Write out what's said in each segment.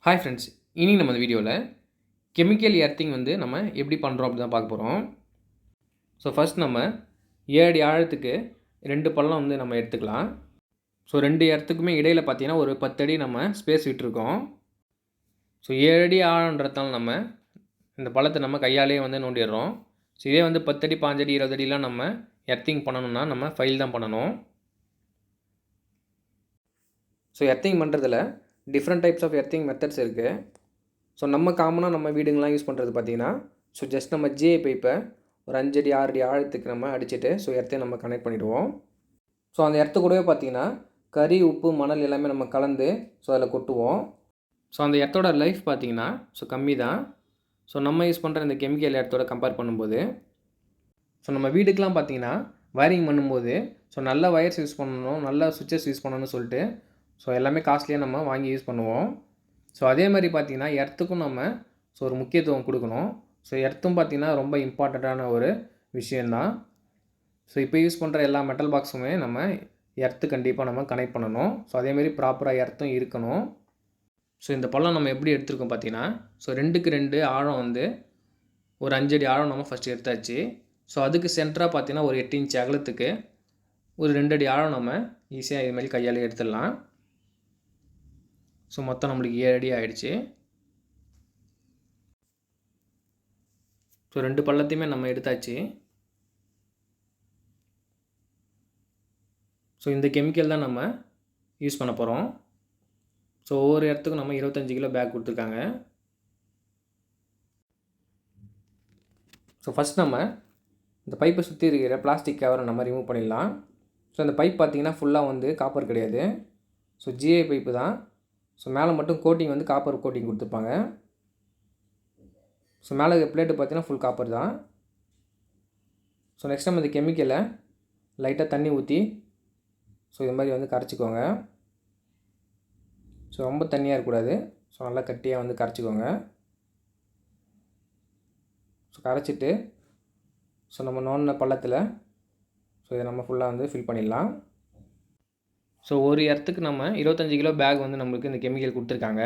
Hi friends, இனி நம்ம இந்த வீடியோவில் கெமிக்கல் எர்த்திங் வந்து நம்ம எப்படி பண்ணுறோம் அப்படி தான் பார்க்க போகிறோம். ஸோ ஃபஸ்ட் நம்ம 7 அடி ஆழத்துக்கு 2 பள்ளம் வந்து நம்ம எடுத்துக்கலாம். ஸோ 2 எர்த்துக்குமே இடையில் பார்த்தீங்கன்னா ஒரு 10 அடி நம்ம ஸ்பேஸ் விட்டுருக்கோம். ஸோ 7 அடி ஆழன்றதால நம்ம இந்த பள்ளத்தை நம்ம கையாலேயே வந்து நோண்டிடுறோம். ஸோ இதே வந்து 10 அடி 5 அடி 20 அடிலாம் நம்ம எர்த்திங் பண்ணணும்னா நம்ம ஃபைல் தான் பண்ணணும். ஸோ எர்த்திங் பண்ணுறதுல different types of earthing methods இருக்குது. ஸோ நம்ம காமனாக நம்ம வீடுங்களாம் யூஸ் பண்ணுறது பார்த்திங்கன்னா, ஸோ ஜஸ்ட் நம்ம ஜிஐ பைப்பை ஒரு 5 அடி 6 அடி ஆழத்துக்கு நம்ம அடிச்சுட்டு ஸோ எர்த்தையும் நம்ம கனெக்ட் பண்ணிவிடுவோம். ஸோ அந்த எர்த்து கூடவே பார்த்திங்கன்னா கறி, உப்பு, மணல் எல்லாமே நம்ம கலந்து ஸோ அதில் கொட்டுவோம். ஸோ அந்த எர்த்தோட லைஃப் பார்த்திங்கன்னா ஸோ கம்மி தான். ஸோ நம்ம யூஸ் பண்ணுற இந்த கெமிக்கல் எர்த்தோட கம்பேர் பண்ணும்போது ஸோ நம்ம வீட்டுக்கெலாம் பார்த்திங்கன்னா வயரிங் பண்ணும்போது ஸோ நல்ல வயர்ஸ் யூஸ் பண்ணணும், நல்ல சுவிட்சஸ் யூஸ் பண்ணணும்னு சொல்லிட்டு ஸோ எல்லாமே காஸ்ட்லியாக நம்ம வாங்கி யூஸ் பண்ணுவோம். ஸோ அதே மாதிரி பார்த்திங்கன்னா எர்த்துக்கும் நம்ம ஸோ ஒரு முக்கியத்துவம் கொடுக்கணும். ஸோ எர்த்தும் பார்த்திங்கன்னா ரொம்ப இம்பார்ட்டண்ட்டான ஒரு விஷயந்தான். ஸோ இப்போ யூஸ் பண்ணுற எல்லா மெட்டல் பாக்ஸுமே நம்ம எர்த்து கண்டிப்பாக நம்ம கனெக்ட் பண்ணணும். ஸோ அதேமாரி ப்ராப்பராக எர்த்தும் இருக்கணும். ஸோ இந்த பள்ளம் நம்ம எப்படி எடுத்துருக்கோம் பார்த்திங்கன்னா, ஸோ 2க்கு 2 ஆழம் வந்து ஒரு 5 அடி ஆழம் நம்ம ஃபஸ்ட்டு எடுத்தாச்சு. ஸோ அதுக்கு சென்டராக பார்த்திங்கன்னா ஒரு 8 இன்ச் அகலத்துக்கு ஒரு 2 அடி ஆழம் நம்ம ஈஸியாக இதுமாதிரி கையால் எடுத்துடலாம். ஸோ மொத்தம் நம்மளுக்கு 7 அடி ஆகிடுச்சு. ஸோ 2 பள்ளத்தையுமே நம்ம எடுத்தாச்சு. ஸோ இந்த கெமிக்கல் தான் நம்ம யூஸ் பண்ண போகிறோம். ஸோ ஒவ்வொரு இடத்துக்கும் நம்ம 25 கிலோ பேக் கொடுத்துருக்காங்க. ஸோ ஃபஸ்ட் நம்ம இந்த பைப்பை சுற்றி இருக்கிற பிளாஸ்டிக் கவரை நம்ம ரிமூவ் பண்ணிடலாம். ஸோ இந்த பைப் பார்த்திங்கன்னா ஃபுல்லாக வந்து காப்பர் கிடையாது. ஸோ ஜிஐ பைப்பு தான். ஸோ மேலே மட்டும் கோட்டிங் வந்து காப்பர் கோட்டிங் கொடுத்துருப்பாங்க. ஸோ மேலே பிளேட்டு பார்த்திங்கன்னா ஃபுல் காப்பர் தான். ஸோ நெக்ஸ்ட் நம்ம இந்த கெமிக்கலை லைட்டாக தண்ணி ஊற்றி ஸோ இது மாதிரி வந்து கரைச்சிக்கோங்க. ஸோ ரொம்ப தண்ணியாக இருக்கக்கூடாது. ஸோ நல்லா கட்டியாக வந்து கரைச்சிக்கோங்க. ஸோ கரைச்சிட்டு ஸோ நம்ம நோண்டின பள்ளத்தில் ஸோ இதை நம்ம ஃபுல்லாக வந்து ஃபில் பண்ணிடலாம். ஸோ ஒரு எர்த்துக்கு நம்ம 25 கிலோ பேக் வந்து நம்மளுக்கு இந்த கெமிக்கல் கொடுத்துருக்காங்க.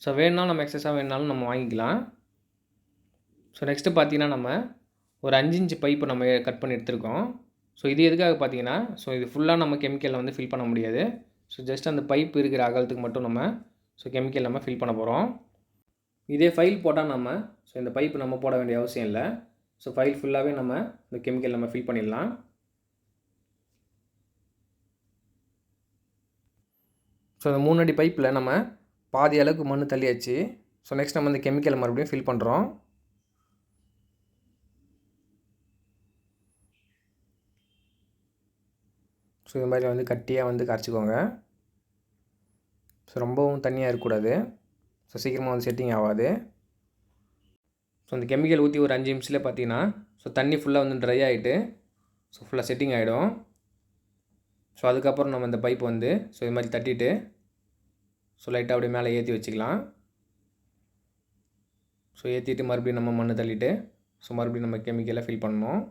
ஸோ வேணுனாலும் நம்ம எக்ஸஸாக வேணுனாலும் நம்ம வாங்கிக்கலாம். ஸோ நெக்ஸ்ட்டு பார்த்திங்கன்னா நம்ம ஒரு 5 இன்ச் பைப்பு நம்ம கட் பண்ணி எடுத்துருக்கோம். ஸோ இது எதுக்காக பார்த்திங்கன்னா, ஸோ இது ஃபுல்லாக நம்ம கெமிக்கலில் வந்து ஃபில் பண்ண முடியாது. ஸோ ஜஸ்ட் அந்த பைப் இருக்கிற அகலத்துக்கு மட்டும் நம்ம ஸோ கெமிக்கல் நம்ம ஃபில் பண்ண போகிறோம். இதே ஃபைல் போட்டால் நம்ம ஸோ இந்த பைப்பு நம்ம போட வேண்டிய அவசியம் இல்லை. ஸோ ஃபைல் ஃபுல்லாகவே நம்ம இந்த கெமிக்கல் நம்ம ஃபில் பண்ணிடலாம். ஸோ அந்த 3 அடி பைப்பில் நம்ம பாதி அளவுக்கு மண் தள்ளியாச்சு. ஸோ நெக்ஸ்ட் நம்ம இந்த கெமிக்கலை மறுபடியும் ஃபில் பண்ணுறோம். ஸோ இது மாதிரி வந்து கட்டியாக வந்து கரைச்சிக்கோங்க. ஸோ ரொம்பவும் தண்ணியாக இருக்கக்கூடாது. ஸோ சீக்கிரமாக வந்து செட்டிங் ஆகாது. ஸோ இந்த கெமிக்கல் ஊற்றி ஒரு 5 நிமிஷத்தில் பார்த்தீங்கன்னா ஸோ தண்ணி ஃபுல்லாக வந்து ட்ரை ஆகிட்டு ஸோ ஃபுல்லாக செட்டிங் ஆகிடும். ஸோ அதுக்கப்புறம் நம்ம இந்த பைப் வந்து ஸோ இது மாதிரி தட்டிட்டு ஸோ லைட்டாக அப்படியே மேலே ஏற்றி வச்சுக்கலாம். ஸோ ஏற்றிட்டு மறுபடியும் நம்ம மண் தள்ளிட்டு ஸோ மறுபடியும் நம்ம கெமிக்கலை ஃபில் பண்ணணும்.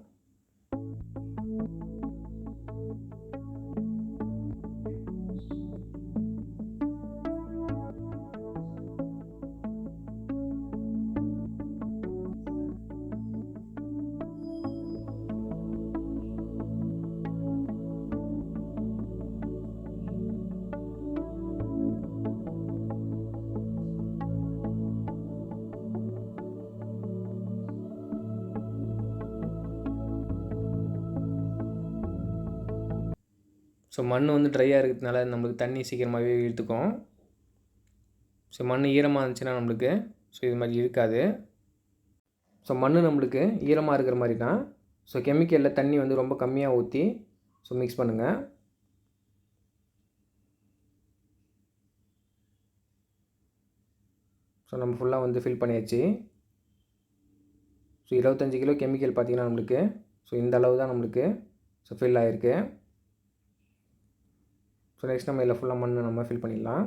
ஸோ மண் வந்து ட்ரையாக இருக்கிறதுனால நம்மளுக்கு தண்ணி சீக்கிரமாகவே இழுத்துக்கும். ஸோ மண் ஈரமாக இருந்துச்சுன்னா நம்மளுக்கு ஸோ இது மாதிரி இருக்காது. ஸோ மண் நம்மளுக்கு ஈரமாக இருக்கிற மாதிரி தான். ஸோ கெமிக்கலில் தண்ணி வந்து ரொம்ப கம்மியாக ஊற்றி ஸோ மிக்ஸ் பண்ணுங்கள். ஸோ நம்ம ஃபுல்லாக வந்து ஃபில் பண்ணியாச்சு. ஸோ 25 கிலோ கெமிக்கல் பார்த்திங்கன்னா நம்மளுக்கு ஸோ இந்த அளவு தான் நம்மளுக்கு ஸோ ஃபில் ஆகிருக்கு. ஸோ நெக்ஸ்ட் நம்ம இதில் ஃபுல்லாக மண் நம்ம ஃபில் பண்ணிடலாம்.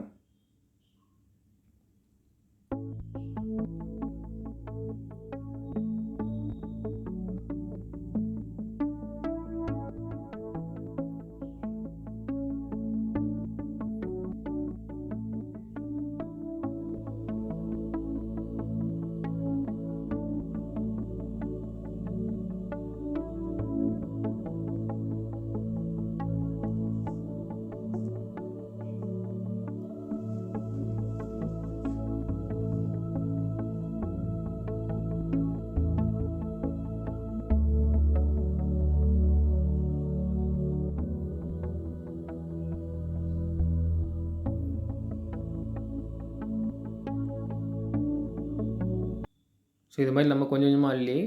இது மாதிரி நம்ம கொஞ்சம் கொஞ்சமாக அள்ளி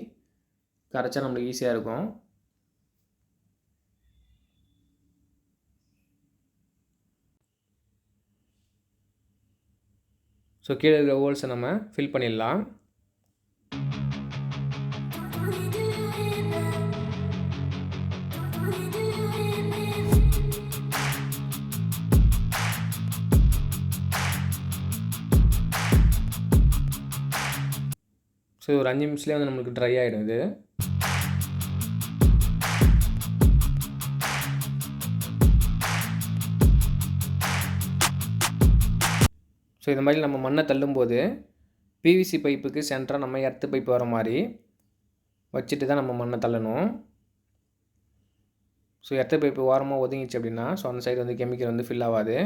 கரைச்சா நம்மளுக்கு ஈஸியாக இருக்கும். ஸோ கீழே இருக்கிற ஹோல்ஸை நம்ம ஃபில் பண்ணிடலாம். ஸோ ஒரு 5 நிமிஷத்துலேயே வந்து நம்மளுக்கு ட்ரை ஆகிடும் இது. ஸோ இது மாதிரி நம்ம மண்ணை தள்ளும்போது பிவிசி பைப்புக்கு சென்டராக நம்ம எர்த்து பைப் வர மாதிரி வச்சுட்டு தான் நம்ம மண்ணை தள்ளணும். ஸோ எர்த்து பைப்பு ஓரமாக ஒதுங்கிச்சு அப்படின்னா ஸோ அந்த சைடு வந்து கெமிக்கல் வந்து ஃபில் ஆகாது.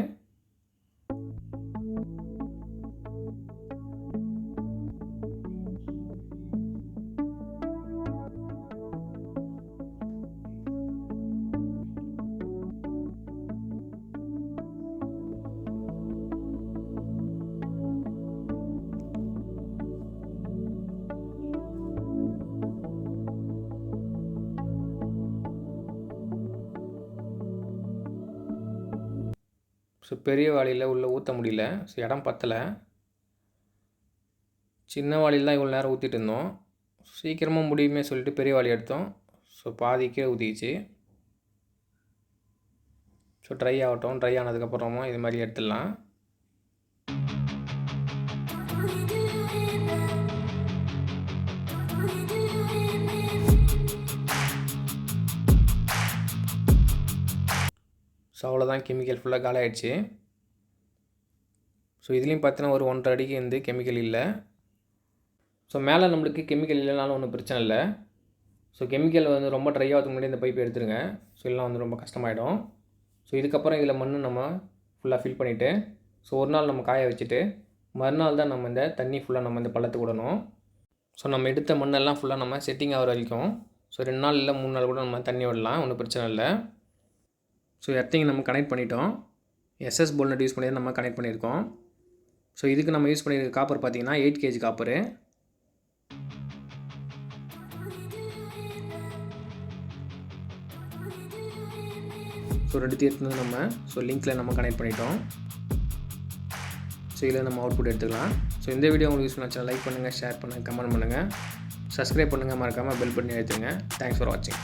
ஸோ பெரிய வாளியில் உள்ளே ஊற்ற முடியல. ஸோ இடம் பத்தலை. சின்ன வாளியில் தான் இவ்வளோ நேரம் ஊற்றிட்டு இருந்தோம். சீக்கிரமாக முடியுமே சொல்லிட்டு பெரிய வாளி எடுத்தோம். ஸோ பாதிக்கே ஊற்றிச்சு. ஸோ ட்ரை ஆகட்டும். ட்ரை ஆனதுக்கப்புறமா இது மாதிரி எடுத்துடலாம். ஸோ அவ்வளோதான், கெமிக்கல் ஃபுல்லாக காலி ஆகிடுச்சு. ஸோ இதுலேயும் பார்த்தீங்கன்னா ஒரு 1.5 அடிக்கு வந்து கெமிக்கல் இல்லை. ஸோ மேலே நம்மளுக்கு கெமிக்கல் இல்லைனாலும் ஒன்றும் பிரச்சனை இல்லை. ஸோ கெமிக்கல் வந்து ரொம்ப ட்ரை ஆகிறதுக்கு முன்னாடி இந்த பைப் எடுத்துருங்க. ஸோ எல்லாம் வந்து ரொம்ப கஷ்டமாயிடும். ஸோ இதுக்கப்புறம் இதில் மண் நம்ம ஃபுல்லாக ஃபில் பண்ணிவிட்டு ஸோ ஒரு நாள் நம்ம காய வச்சுட்டு மறுநாள் தான் நம்ம இந்த தண்ணி ஃபுல்லாக நம்ம இந்த பள்ளத்துக்கு விடணும். ஸோ நம்ம எடுத்த மண்ணெல்லாம் ஃபுல்லாக நம்ம செட்டிங் ஆகிற வரைக்கும் ஸோ 2 நாள் இல்லை 3 நாள் கூட நம்ம தண்ணி விடலாம், ஒன்றும் பிரச்சனை இல்லை. ஸோ எர்த்திங் நம்ம கனெக்ட் பண்ணிட்டோம். எஸ்எஸ் போல்நட் யூஸ் பண்ணி நம்ம கனெக்ட் பண்ணியிருக்கோம். ஸோ இதுக்கு நம்ம யூஸ் பண்ணியிருக்க காப்பர் பார்த்திங்கன்னா 8 kg காப்பரு. ஸோ 2 எடுத்து நம்ம லிங்க்கில் நம்ம கனெக்ட் பண்ணிட்டோம். ஸோ இதில் நம்ம அவுட்புட் எடுத்துக்கலாம். ஸோ இந்த வீடியோ உங்களுக்கு யூஸ் பண்ணாச்சுன்னா லைக் பண்ணுங்கள், ஷேர் பண்ணுங்கள், கமெண்ட் பண்ணுங்கள், சப்ஸ்கிரைப் பண்ணுங்கள், மறக்காமல் பெல் பட்டனை அழுத்துங்க. தேங்க்ஸ் ஃபார் வாட்சிங்.